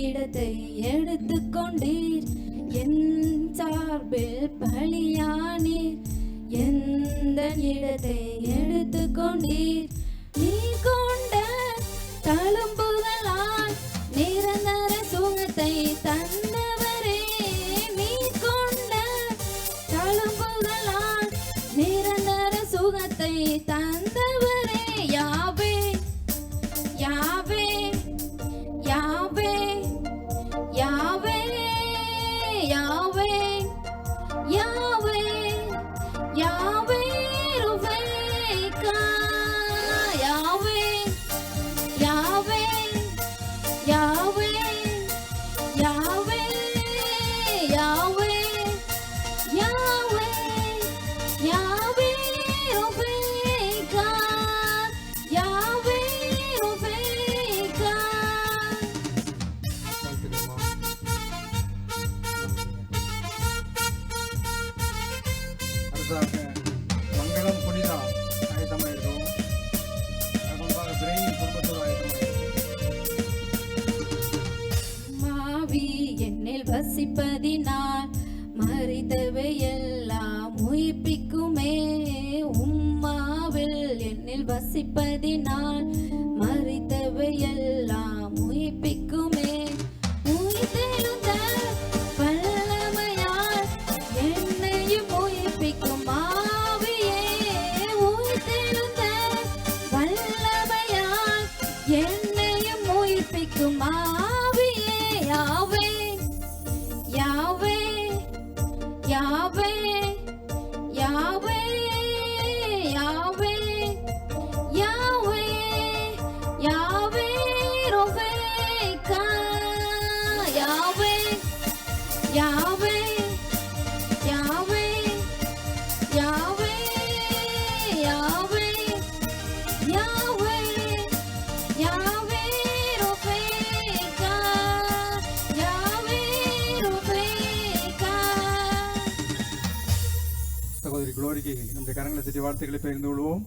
இடத்தை எடுத்துக்கொண்டீர், என் சார்பில் பலியானீர், எந்த இடத்தை எடுத்துக்கொண்டீர். நீ கொண்ட தழும்புகளால் நிரந்தர சுகத்தை தந்தவரே, நீ கொண்ட தழும்புகளால் நிரந்தர சுகத்தை தந்தவரே. யாவே யாவே யாவே யாவே யாவே யாவே யாவே ருஃபைகா, யாவே யாவே யாவே யாவே யாவே யாவே யாவே ருஃபைகா, யாவே ருஃபைகா. மங்களம் புனிதா ஆயத்தமாயிருக்கோம். மாவி என்னில் வசிப்பதினால் மறித்தவை எல்லாம் உயிர்ப்பிக்குமே. உம்மாவில் என்னில் வசிப்பதினால் மறித்தவை எல்லாம் உயிர்ப்பிக்குமே. உயிர்த்தெழுந்த வல்லமையால் என்னையும் உயிர்ப்பிக்கும் ஆவியே, உயிர்த்தெழுந்த வல்லமையால் என்னையும் உயிர்ப்பிக்கும் ஆவியே. யாவே யாவே யாவே யாவே யாவே யாவே யாவே ருஃபைகா, யாவே யாவே யாவே யாவே யாவே யாவே யாவே ருஃபைகா, யாவே ருஃபைகா. சகோதரி குளோரிக்கு நம்முடைய கரங்களை தட்டி வாழ்த்துக்களை பகிர்ந்து கொள்வோம்.